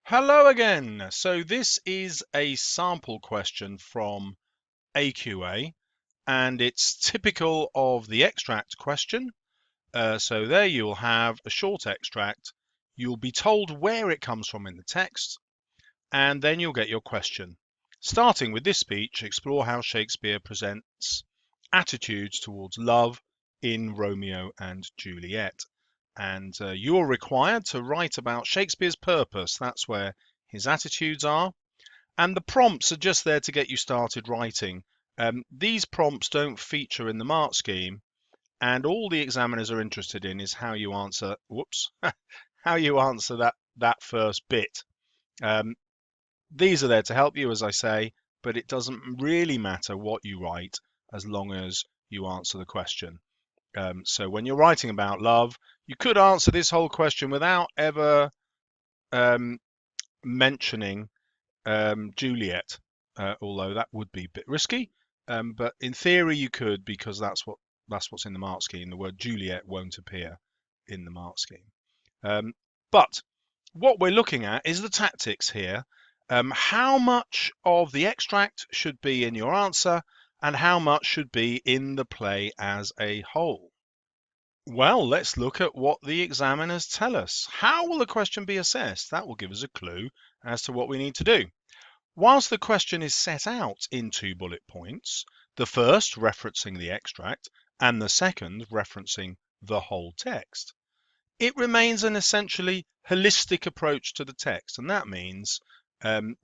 Hello again. So this is a sample question from AQA, and it's typical of the extract question. So there you'll have a short extract. You'll be told where it comes from in the text, and then you'll get your question. Starting with this speech, explore how Shakespeare presents attitudes towards love in Romeo and Juliet. And you're required to write about Shakespeare's purpose. That's where his attitudes are. And the prompts are just there to get you started writing. These prompts don't feature in the mark scheme, and all the examiners are interested in is how you answer. Whoops, how you answer that first bit. Um, these are there to help you, as I say, but it doesn't really matter what you write as long as you answer the question. So when you're writing about love, you could answer this whole question without ever um, mentioning Juliet, although that would be a bit risky. But in theory, you could, because that's what's in the mark scheme. The word Juliet won't appear in the mark scheme. But what we're looking at is the tactics here. How much of the extract should be in your answer, and how much should be in the play as a whole? Well, let's look at what the examiners tell us. How will the question be assessed? That will give us a clue as to what we need to do. Whilst the question is set out in 2 bullet points, the first referencing the extract and the second referencing the whole text, it remains an essentially holistic approach to the text, and that means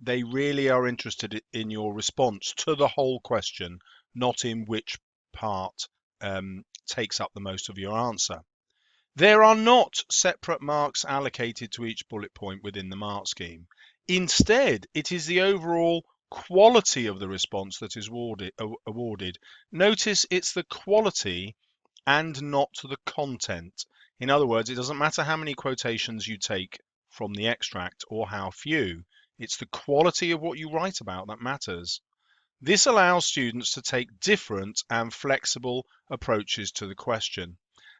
they really are interested in your response to the whole question, not in which part takes up the most of your answer. There are not separate marks allocated to each bullet point within the mark scheme. Instead, it is the overall quality of the response that is awarded. Notice it's the quality and not the content. In other words, it doesn't matter how many quotations you take from the extract or how few. It's the quality of what you write about that matters. This allows students to take different and flexible approaches to the question.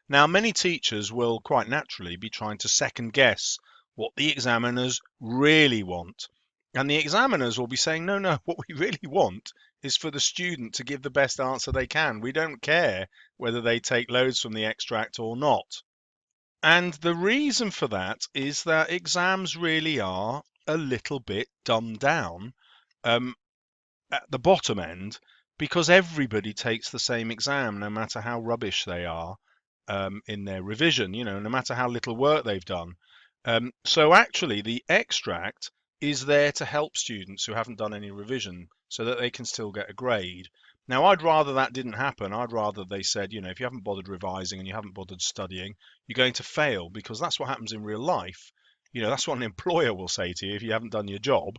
Now, many teachers will quite naturally be trying to second guess what the examiners really want. And the examiners will be saying, no, no, what we really want is for the student to give the best answer they can. We don't care whether they take loads from the extract or not. And the reason for that is that exams really are a little bit dumbed down. At the bottom end, because everybody takes the same exam no matter how rubbish they are in their revision, no matter how little work they've done. So actually the extract is there to help students who haven't done any revision so that they can still get a grade. Now, I'd rather that didn't happen. I'd rather they said, if you haven't bothered revising and you haven't bothered studying, you're going to fail, because that's what happens in real life. That's what an employer will say to you: if you haven't done your job,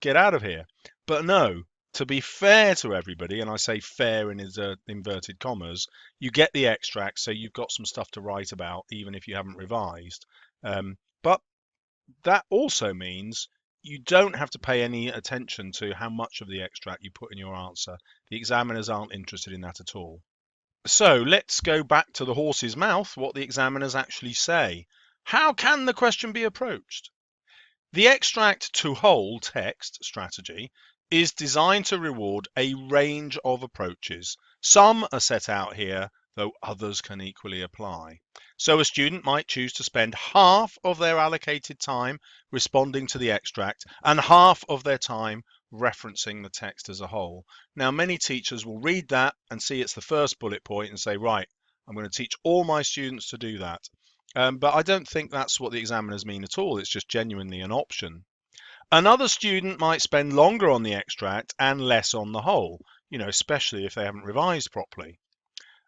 get out of here. But no, to be fair to everybody, and I say fair in inverted commas, you get the extract, so you've got some stuff to write about, even if you haven't revised. But that also means you don't have to pay any attention to how much of the extract you put in your answer. The examiners aren't interested in that at all. So let's go back to the horse's mouth, what the examiners actually say. How can the question be approached? The extract to whole text strategy is designed to reward a range of approaches. Some are set out here, though others can equally apply. So a student might choose to spend half of their allocated time responding to the extract and half of their time referencing the text as a whole. Now, many teachers will read that and see it's the first bullet point and say, right, I'm going to teach all my students to do that. But I don't think that's what the examiners mean at all. It's just genuinely an option. Another student might spend longer on the extract and less on the whole, especially if they haven't revised properly.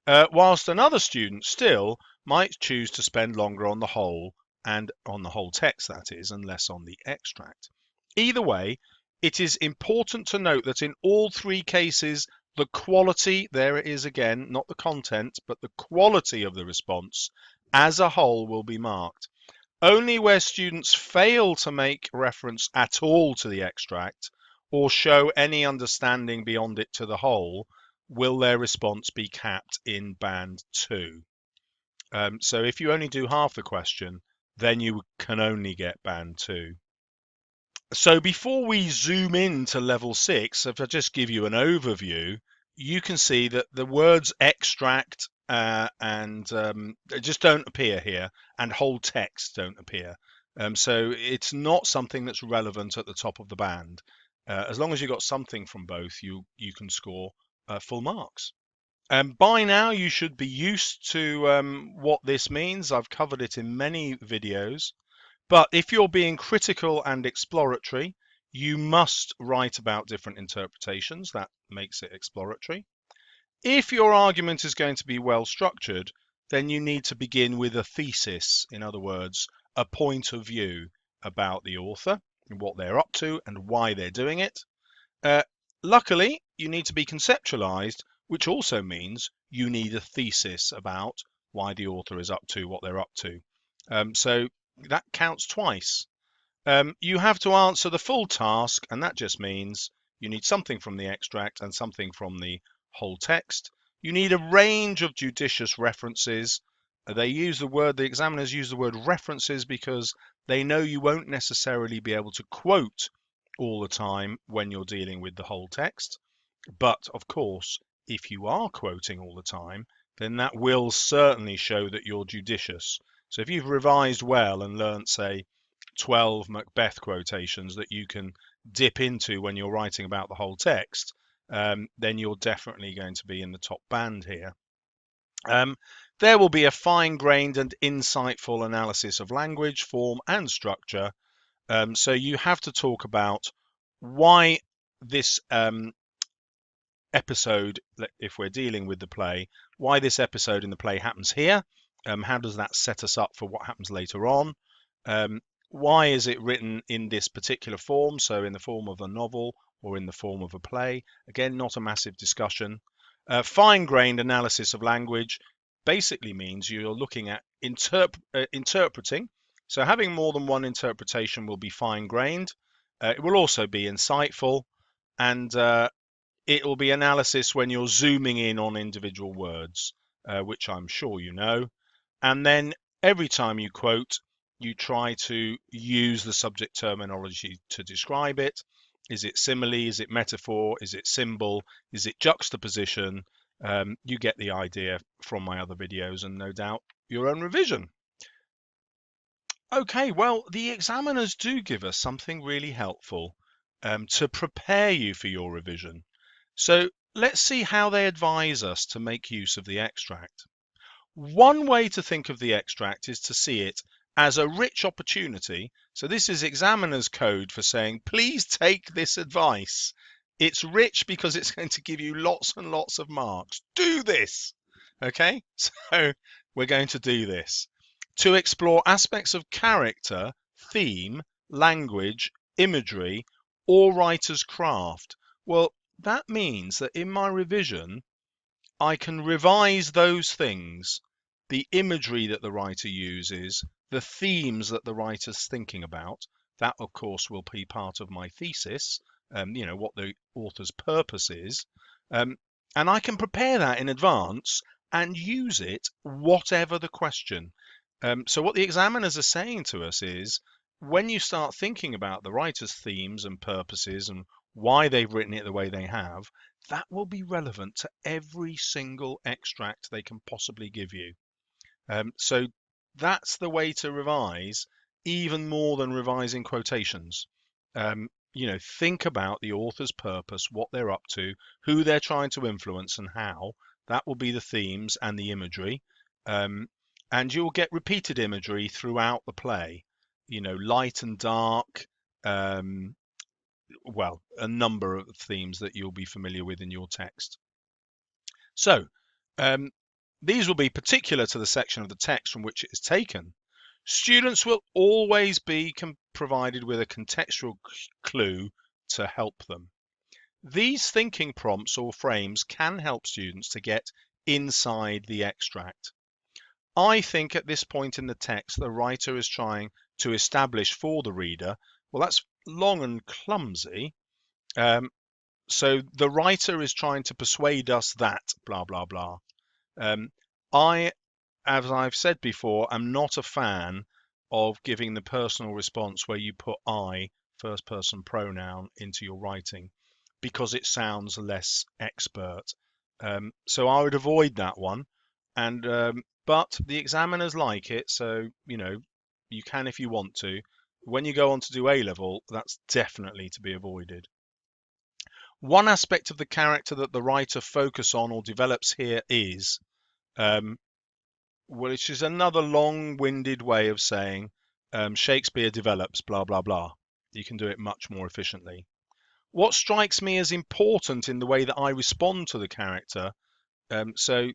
Whilst another student still might choose to spend longer on the whole, and on the whole text, that is, and less on the extract. Either way, it is important to note that in all 3 cases, the quality, there it is again, not the content, but the quality of the response as a whole will be marked. Only where students fail to make reference at all to the extract or show any understanding beyond it to the whole will their response be capped in band 2. So if you only do half the question, then you can only get band 2. So before we zoom in to level 6, if I just give you an overview, you can see that the words extract and they just don't appear here, and whole text don't appear. So it's not something that's relevant at the top of the band. As long as you got something from both, you can score full marks. By now, you should be used to what this means. I've covered it in many videos. But if you're being critical and exploratory, you must write about different interpretations. That makes it exploratory. If your argument is going to be well structured, then you need to begin with a thesis. In other words, a point of view about the author, and what they're up to, and why they're doing it. Uh, Luckily, you need to be conceptualized, which also means you need a thesis about why the author is up to what they're up to. So that counts twice. You have to answer the full task, and that just means you need something from the extract and something from the whole text. You need a range of judicious references. The examiners use the word references because they know you won't necessarily be able to quote all the time when you're dealing with the whole text. But of course, if you are quoting all the time, then that will certainly show that you're judicious. So if you've revised well and learnt, say, 12 Macbeth quotations that you can dip into when you're writing about the whole text, then you're definitely going to be in the top band here. There will be a fine-grained and insightful analysis of language, form, and structure. So you have to talk about why this episode, if we're dealing with the play, why this episode in the play happens here. How does that set us up for what happens later on? Why is it written in this particular form, so in the form of a novel or in the form of a play? Again, not a massive discussion. Fine-grained analysis of language basically means you're looking at interpreting. So having more than one interpretation will be fine-grained. It will also be insightful, and it will be analysis when you're zooming in on individual words, which I'm sure you know. And then every time you quote, you try to use the subject terminology to describe it. Is it simile? Is it metaphor? Is it symbol? Is it juxtaposition? You get the idea from my other videos and no doubt your own revision. Okay, well, the examiners do give us something really helpful to prepare you for your revision. So let's see how they advise us to make use of the extract. One way to think of the extract is to see it as a rich opportunity. So this is examiner's code for saying, please take this advice. It's rich because it's going to give you lots and lots of marks. Do this. Okay, so we're going to do this. To explore aspects of character, theme, language, imagery, or writer's craft. Well, that means that in my revision, I can revise those things, the imagery that the writer uses, the themes that the writer's thinking about. That, of course, will be part of my thesis, what the author's purpose is. And I can prepare that in advance and use it whatever the question. So what the examiners are saying to us is, when you start thinking about the writer's themes and purposes and why they've written it the way they have, that will be relevant to every single extract they can possibly give you. So that's the way to revise, even more than revising quotations. Think about the author's purpose, what they're up to, who they're trying to influence, and how. That will be the themes and the imagery. And you'll get repeated imagery throughout the play. Light and dark, a number of themes that you'll be familiar with in your text. So, these will be particular to the section of the text from which it is taken. Students will always be provided with a contextual clue to help them. These thinking prompts or frames can help students to get inside the extract. I think at this point in the text, the writer is trying to establish for the reader, well, that's long and clumsy. So the writer is trying to persuade us that blah, blah, blah. I, as I've said before, am not a fan of giving the personal response where you put I first person pronoun into your writing because it sounds less expert. So I would avoid that one. And but the examiners like it, so you can if you want to. When you go on to do A level, that's definitely to be avoided. One aspect of the character that the writer focus on or develops here is, which is another long-winded way of saying Shakespeare develops blah blah blah. You can do it much more efficiently. What strikes me as important in the way that I respond to the character, so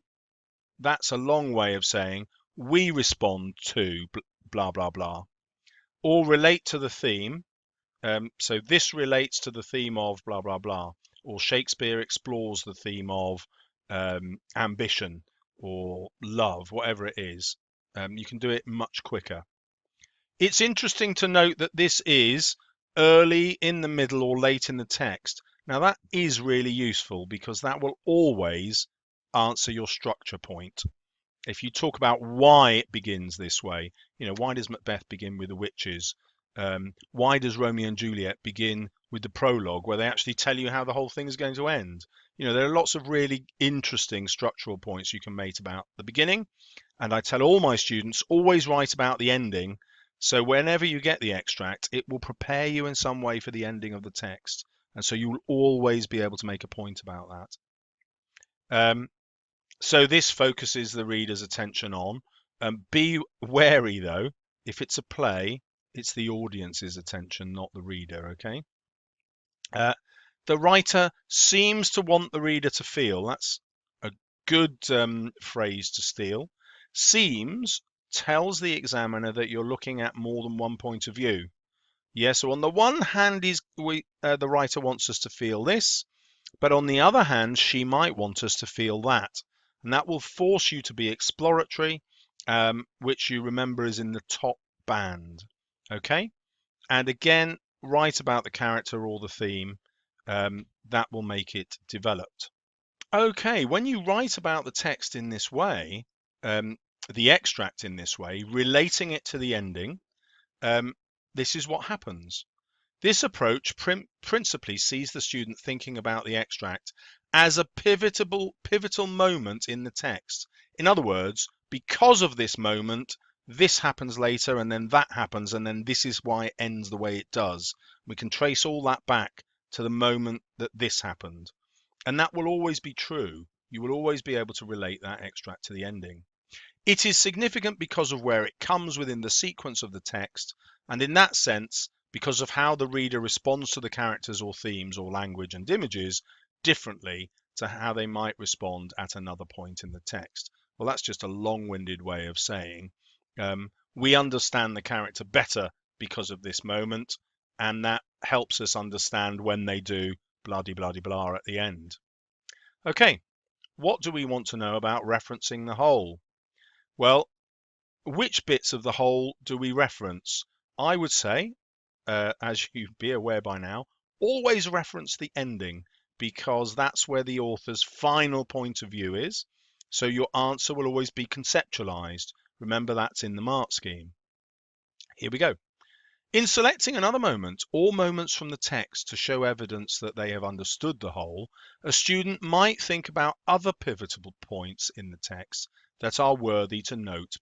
that's a long way of saying we respond to blah blah blah, or relate to the theme. So this relates to the theme of blah blah blah, or Shakespeare explores the theme of ambition or love, whatever it is. You can do it much quicker. It's interesting to note that this is early, in the middle, or late in the text. Now that is really useful because that will always answer your structure point. If you talk about why it begins this way, why does Macbeth begin with the witches? Why does Romeo and Juliet begin with the prologue where they actually tell you how the whole thing is going to end? There are lots of really interesting structural points you can make about the beginning. And I tell all my students, always write about the ending. So whenever you get the extract, it will prepare you in some way for the ending of the text. And so you will always be able to make a point about that. So this focuses the reader's attention on. Be wary though, if it's a play, it's the audience's attention, not the reader, okay? The writer seems to want the reader to feel. That's a good phrase to steal. Seems tells the examiner that you're looking at more than one point of view. Yeah, so on the one hand, the writer wants us to feel this, but on the other hand, she might want us to feel that. And that will force you to be exploratory, which you remember is in the top band. Okay? And again, write about the character or the theme. That will make it developed. Okay, when you write about the text in this way, the extract in this way, relating it to the ending, this is what happens. This approach principally sees the student thinking about the extract as a pivotal moment in the text. In other words, because of this moment, this happens later, and then that happens, and then this is why it ends the way it does. We can trace all that back to the moment that this happened. And that will always be true. You will always be able to relate that extract to the ending. It is significant because of where it comes within the sequence of the text, and in that sense, because of how the reader responds to the characters or themes or language and images differently to how they might respond at another point in the text. Well, that's just a long-winded way of saying we understand the character better because of this moment, and that helps us understand when they do blah-de-blah-de-blah at the end. Okay, what do we want to know about referencing the whole? Well, which bits of the whole do we reference? I would say, as you'd be aware by now, always reference the ending because that's where the author's final point of view is. So your answer will always be conceptualized. Remember, that's in the mark scheme. Here we go. In selecting another moment or moments from the text to show evidence that they have understood the whole, a student might think about other pivotal points in the text that are worthy to note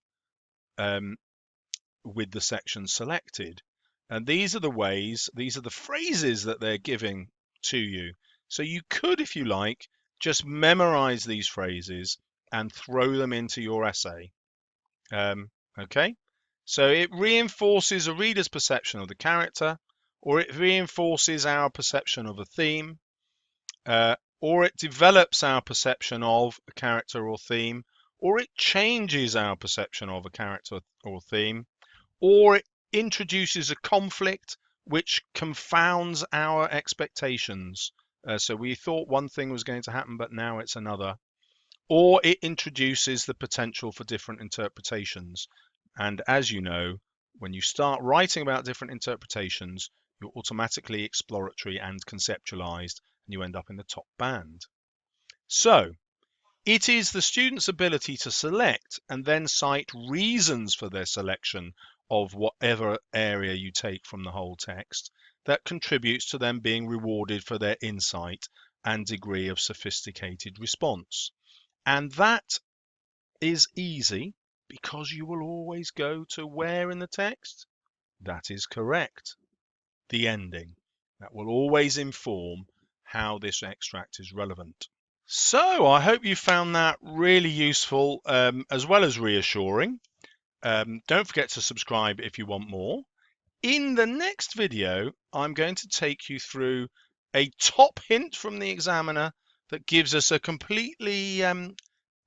with the section selected. And these are the phrases that they're giving to you. So you could, if you like, just memorize these phrases and throw them into your essay. Okay? So it reinforces a reader's perception of the character, or it reinforces our perception of a theme, or it develops our perception of a character or theme, or it changes our perception of a character or theme, or it introduces a conflict which confounds our expectations. So we thought one thing was going to happen, but now it's another. Or it introduces the potential for different interpretations. And as you know, when you start writing about different interpretations, you're automatically exploratory and conceptualized, and you end up in the top band. So it is the student's ability to select and then cite reasons for their selection of whatever area you take from the whole text that contributes to them being rewarded for their insight and degree of sophisticated response. And that is easy because you will always go to where in the text? That is correct. The ending. That will always inform how this extract is relevant. So I hope you found that really useful as well as reassuring. Don't forget to subscribe if you want more. In the next video, I'm going to take you through a top hint from the examiner that gives us a completely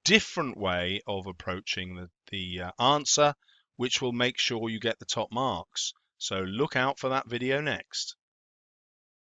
different way of approaching the answer, which will make sure you get the top marks. So look out for that video next.